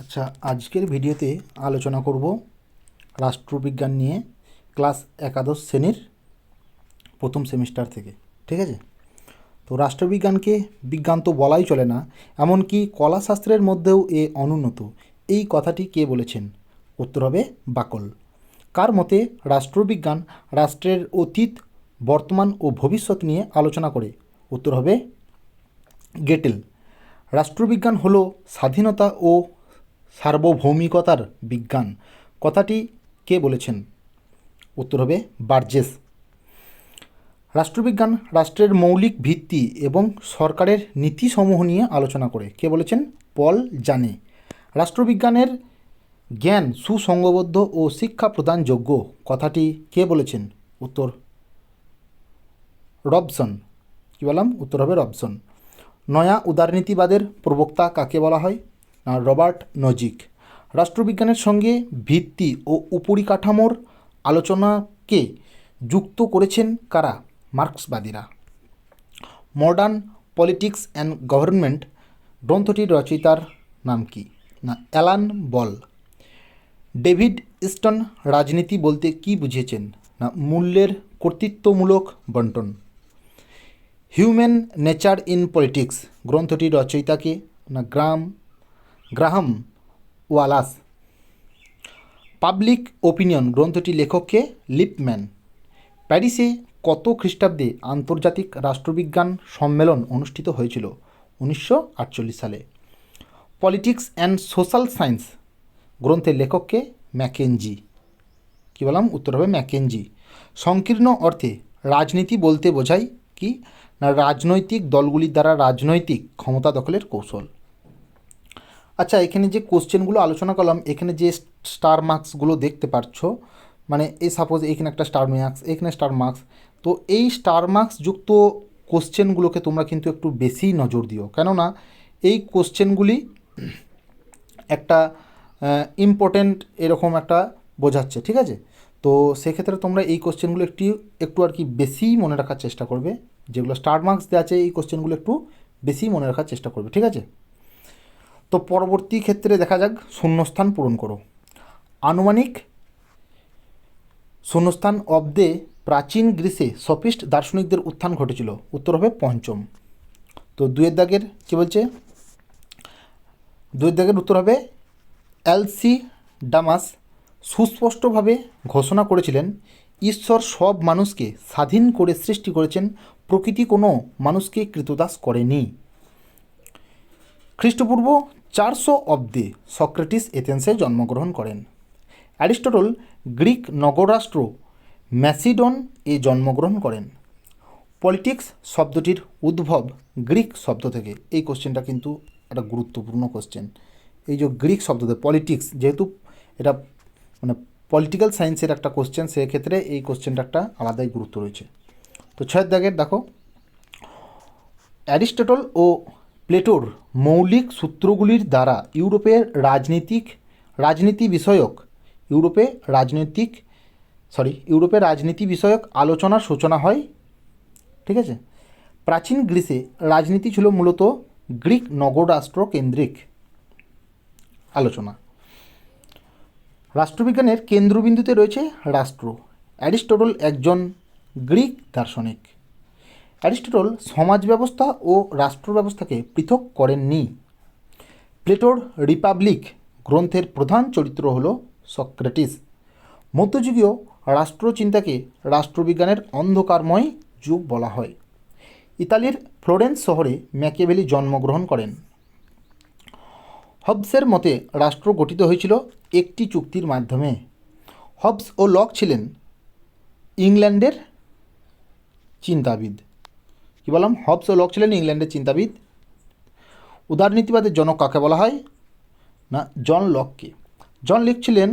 আচ্ছা, আজকের ভিডিওতে আলোচনা করব রাষ্ট্রবিজ্ঞান নিয়ে ক্লাস একাদশ শ্রেণীর প্রথম সেমিস্টার থেকে। ঠিক আছে? তো রাষ্ট্রবিজ্ঞানকে বিজ্ঞান তো বলাই চলে না, এমনকি কলাশাস্ত্রের মধ্যেও এ অনুন্নত। এই কথাটি কে বলেছেন? উত্তর হবে বাকল। কার মতে রাষ্ট্রবিজ্ঞান রাষ্ট্রের অতীত, বর্তমান ও ভবিষ্যৎ নিয়ে আলোচনা করে? উত্তর হবে গেটেল। রাষ্ট্রবিজ্ঞান হলো স্বাধীনতা ও সার্বভৌমিকতার বিজ্ঞান। কথাটি কে বলেছেন? উত্তর হবে বার্জেস। রাষ্ট্রবিজ্ঞান রাষ্ট্রের মৌলিক ভিত্তি এবং সরকারের নীতিসমূহ নিয়ে আলোচনা করে। কে বলেছেন? পল জানে। রাষ্ট্রবিজ্ঞানের জ্ঞান সুসংবদ্ধ ও শিক্ষা প্রদানযোগ্য। কথাটি কে বলেছেন? উত্তর রবসন। কী বললাম? উত্তর হবে রবসন। নয়া উদারনীতিবাদের প্রবক্তা কাকে বলা হয়? না, রবার্ট নজিক। রাষ্ট্রবিজ্ঞানের সঙ্গে ভিত্তি ও উপরিকাঠামোর আলোচনাকে যুক্ত করেছেন কারা? মার্ক্সবাদীরা। মডার্ন পলিটিক্স অ্যান্ড গভর্নমেন্ট গ্রন্থটির রচয়িতার নাম কি? না, অ্যালান বল। ডেভিড ইস্টন রাজনীতি বলতে কি বুঝিয়েছেন? না, মূল্যের কর্তৃত্বমূলক বন্টন। হিউম্যান নেচার ইন পলিটিক্স গ্রন্থটির রচয়িতাকে? না, গ্রাহাম ওয়ালাস। পাবলিক ওপিনিয়ন গ্রন্থটির লেখককে? লিপম্যান। প্যারিসে কত খ্রিস্টাব্দে আন্তর্জাতিক রাষ্ট্রবিজ্ঞান সম্মেলন অনুষ্ঠিত হয়েছিল? 1948 সালে। পলিটিক্স অ্যান্ড সোশ্যাল সায়েন্স গ্রন্থের লেখককে? ম্যাকেঞ্জি। কী বললাম? উত্তর হবে ম্যাকেঞ্জি। সংকীর্ণ অর্থে রাজনীতি বলতে বোঝায় কি? না, রাজনৈতিক দলগুলির দ্বারা রাজনৈতিক ক্ষমতা দখলের কৌশল। আচ্ছা, এখানে যে কোশ্চেনগুলো আলোচনা করলাম, এখানে যে স্টার মার্কসগুলো দেখতে পাচ্ছ, মানে এই সাপোজ এখানে একটা স্টার মার্কস, এখানে স্টার মার্কস, তো এই স্টার মার্কস যুক্ত কোশ্চেনগুলোকে তোমরা কিন্তু একটু বেশি নজর দিও, কেননা এই কোশ্চেনগুলি একটা ইম্পর্টেন্ট এরকম একটা বোঝাচ্ছে। ঠিক আছে? তো সেক্ষেত্রে তোমরা এই কোশ্চেনগুলো একটু আর কি বেশি মনে রাখার চেষ্টা করবে। যেগুলো স্টার মার্কস দেওয়া আছে এই কোশ্চেনগুলো একটু বেশি মনে রাখার চেষ্টা করবে। ঠিক আছে? তো পরবর্তী ক্ষেত্রে দেখা যাক, শূন্যস্থান পূরণ করো। আনুমানিক শূন্যস্থান অব্দে প্রাচীন গ্রীসে সফিস্ট দার্শনিকদের উত্থান ঘটেছিল। উত্তর হবে পঞ্চম। তো দুয়ের দাগের কী বলছে? দুয়ের দাগের উত্তর হবে এলসি ডামাস সুস্পষ্টভাবে ঘোষণা করেছিলেন, ঈশ্বর সব মানুষকে স্বাধীন করে সৃষ্টি করেছেন, প্রকৃতি কোনো মানুষকে কৃতদাস করেনি। খ্রিস্টপূর্ব 400 অব্দে সক্রেটিস এথেন্সে জন্মগ্রহণ করেন। অ্যারিস্টটল গ্রিক নগররাষ্ট্র ম্যাসিডন এ জন্মগ্রহণ করেন। পলিটিক্স শব্দটির উদ্ভব গ্রিক শব্দ থেকে। এই কোশ্চেনটা কিন্তু একটা গুরুত্বপূর্ণ কোশ্চেন। এই যে গ্রিক শব্দতে পলিটিক্স, যেহেতু এটা মানে পলিটিক্যাল সায়েন্সের একটা কোশ্চেন, সেক্ষেত্রে এই কোশ্চেনটা একটা আলাদাই গুরুত্ব রয়েছে। তো 6 দাগের দেখো, অ্যারিস্টটল ও প্লেটোর মৌলিক সূত্রগুলির দ্বারা ইউরোপে রাজনীতি বিষয়ক আলোচনার সূচনা হয়। ঠিক আছে? প্রাচীন গ্রিসে রাজনীতি ছিল মূলত গ্রিক নগররাষ্ট্র কেন্দ্রিক আলোচনা। রাষ্ট্রবিজ্ঞানের কেন্দ্রবিন্দুতে রয়েছে রাষ্ট্র। অ্যারিস্টটল একজন গ্রিক দার্শনিক। অ্যারিস্টটল সমাজ ব্যবস্থা ও রাষ্ট্র ব্যবস্থাকে পৃথক করেননি। প্লেটোর রিপাবলিক গ্রন্থের প্রধান চরিত্র হল সক্রেটিস। মধ্যযুগীয় রাষ্ট্রচিন্তাকে রাষ্ট্রবিজ্ঞানের অন্ধকারময় যুগ বলা হয়। ইতালির ফ্লোরেন্স শহরে ম্যাকিয়াভেলি জন্মগ্রহণ করেন। হবসের মতে রাষ্ট্র গঠিত হয়েছিল একটি চুক্তির মাধ্যমে। হবস ও লক ছিলেন ইংল্যান্ডের চিন্তাবিদ। কী বললাম? হবস ও লক ছিলেন ইংল্যান্ডের চিন্তাবিদ। উদারনীতিবাদের জনক কাকে বলা হয়? না, জন লককে। জন লক ছিলেন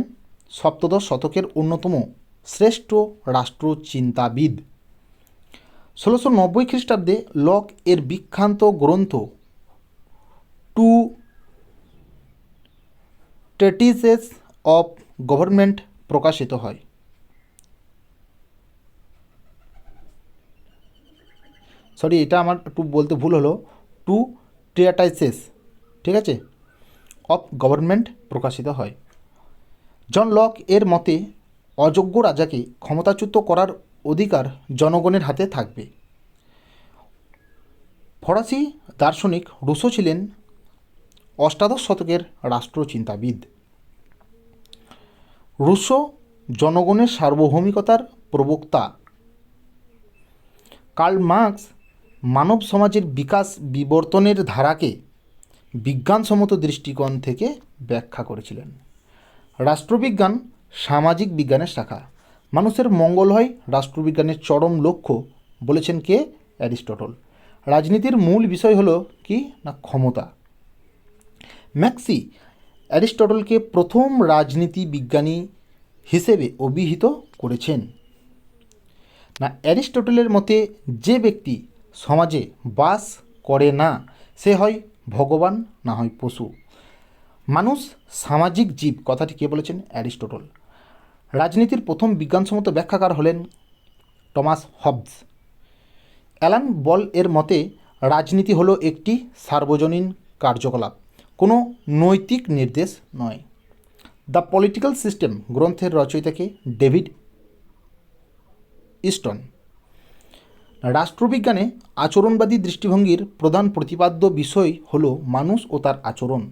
সপ্তদশ শতকের অন্যতম শ্রেষ্ঠ রাষ্ট্রচিন্তাবিদ। 1690 খ্রিস্টাব্দে লক এর বিখ্যাত গ্রন্থ টু ট্রেটিসেস অফ গভর্নমেন্ট প্রকাশিত হয়। এটা আমার একটু বলতে ভুল হলো, টু ট্রিয়াটাইসেস। ঠিক আছে? অফ গভর্নমেন্ট প্রকাশিত হয়। জন লক এর মতে অযোগ্য রাজাকে ক্ষমতাচ্যুত করার অধিকার জনগণের হাতে থাকবে। ফরাসি দার্শনিক রুসো ছিলেন অষ্টাদশ শতকের রাষ্ট্রচিন্তাবিদ। রুসো জনগণের সার্বভৌমিকতার প্রবক্তা। কার্ল মার্কস মানব সমাজের বিকাশ বিবর্তনের ধারাকে বিজ্ঞানসম্মত দৃষ্টিকোণ থেকে ব্যাখ্যা করেছিলেন। রাষ্ট্রবিজ্ঞান সামাজিক বিজ্ঞানের শাখা। মানুষের মঙ্গল হয় রাষ্ট্রবিজ্ঞানের চরম লক্ষ্য, বলেছেন কে? অ্যারিস্টটল। রাজনীতির মূল বিষয় হলো কি না ক্ষমতা। ম্যাক্সি অ্যারিস্টটলকে প্রথম রাজনীতি বিজ্ঞানী হিসেবে অভিহিত করেছেন। না অ্যারিস্টটলের মতে যে ব্যক্তি সমাজে বাস করে না সে হয় ভগবান না হয় পশু। মানুষ সামাজিক জীব, কথাটি কে বলেছেন? অ্যারিস্টটল। রাজনীতির প্রথম বিজ্ঞানসম্মত ব্যাখ্যাকার হলেন টমাস হবস। অ্যালান বল এর মতে রাজনীতি হলো একটি সার্বজনীন কার্যকলাপ, কোনো নৈতিক নির্দেশ নয়। দ্য পলিটিক্যাল সিস্টেম গ্রন্থের রচয়িতাকে? David Easton. রাষ্ট্রবিজ্ঞানে আচরণবাদী দৃষ্টিভঙ্গির প্রধান প্রতিপাদ্য বিষয় হল মানুষ ও তার আচরণ।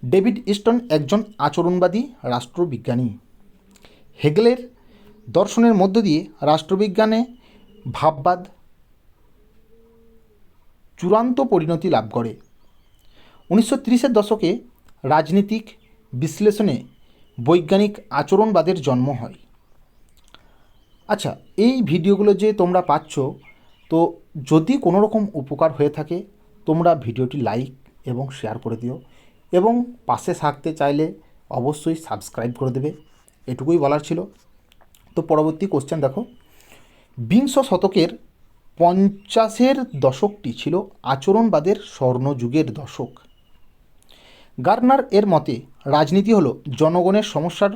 ডেভিড ইস্টন একজন আচরণবাদী রাষ্ট্রবিজ্ঞানী। হেগেলের দর্শনের মধ্য দিয়ে রাষ্ট্রবিজ্ঞানে ভাববাদ চূড়ান্ত পরিণতি লাভ করে। 1930-এর দশকে রাজনীতিক বিশ্লেষণে বৈজ্ঞানিক আচরণবাদের জন্ম হয়। আচ্ছা, এই ভিডিওগুলো যে তোমরা পাচ্ছ, তো যদি কোনো রকম উপকার হয়ে থাকে তোমরা ভিডিওটি লাইক এবং শেয়ার করে দিও, এবং পাশে থাকতে চাইলে অবশ্যই সাবস্ক্রাইব করে দেবে। এটুকুই বলার ছিল। তো পরবর্তী কোশ্চেন দেখো। বিংশ শতকের 50-এর দশকটি ছিল আচরণবাদের স্বর্ণযুগের দশক। গার্নার এর মতে রাজনীতি হলো জনগণের সমস্যার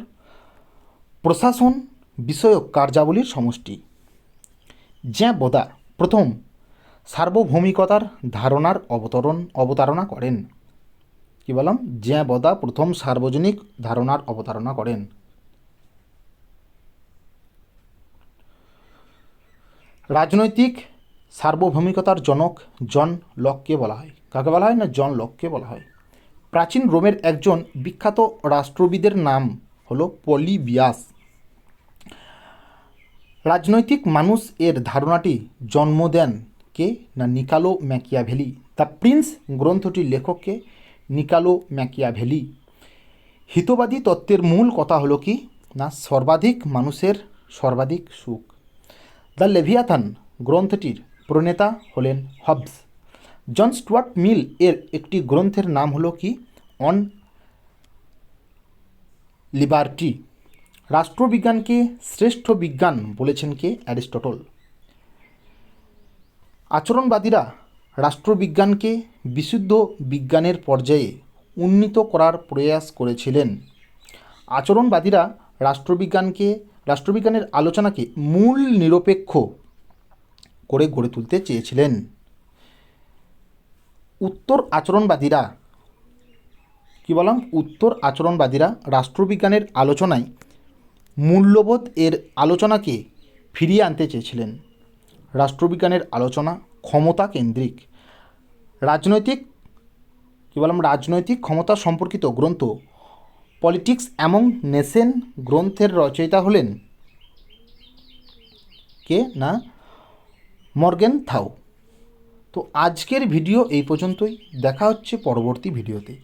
প্রশাসন বিষয়ক কার্যাবলীর সমষ্টি। জ্যাঁ বোদা প্রথম সার্বভৌমিকতার ধারণার অবতারণা করেন। কি বললাম? জ্যাঁ বোদা প্রথম সার্বজনিক ধারণার অবতারণা করেন। রাজনৈতিক সার্বভৌমিকতার জনক জন লককে বলা হয়। কাকে বলা হয়? না জন লককে বলা হয়। প্রাচীন রোমের একজন বিখ্যাত রাষ্ট্রবিদের নাম হলো পলিবিয়াস। রাজনৈতিক মানুষ এর ধারণাটি জন্ম দেন কে? না নিকালো ম্যাকিয়াভেলি। দ্য প্রিন্স গ্রন্থটির লেখককে? নিকালো ম্যাকিয়াভেলি। হিতবাদী তত্ত্বের মূল কথা হলো কি না সর্বাধিক মানুষের সর্বাধিক সুখ। দ্য লেভিয়াথান গ্রন্থটির প্রণেতা হলেন হবস। জন স্টুয়ার্ট মিল এর একটি গ্রন্থের নাম হলো কি? On liberty. রাষ্ট্রবিজ্ঞানকে শ্রেষ্ঠ বিজ্ঞান বলেছেন কে? অ্যারিস্টটল। আচরণবাদীরা রাষ্ট্রবিজ্ঞানকে বিশুদ্ধ বিজ্ঞানের পর্যায়ে উন্নীত করার প্রয়াস করেছিলেন। আচরণবাদীরা রাষ্ট্রবিজ্ঞানের আলোচনাকে মূল নিরপেক্ষ করে গড়ে তুলতে চেয়েছিলেন। উত্তর আচরণবাদীরা রাষ্ট্রবিজ্ঞানের আলোচনায় মূল্যবোধ এর আলোচনাকে ফিরিয়ে আনতে চেয়েছিলেন। রাষ্ট্রবিজ্ঞানের আলোচনা ক্ষমতা কেন্দ্রিক। রাজনৈতিক ক্ষমতা সম্পর্কিত গ্রন্থ পলিটিক্স অ্যামং নেশন গ্রন্থের রচয়িতা হলেন কে? না মর্গেনথাউ। তো আজকের ভিডিও এই পর্যন্তই। দেখা হচ্ছে পরবর্তী ভিডিওতে।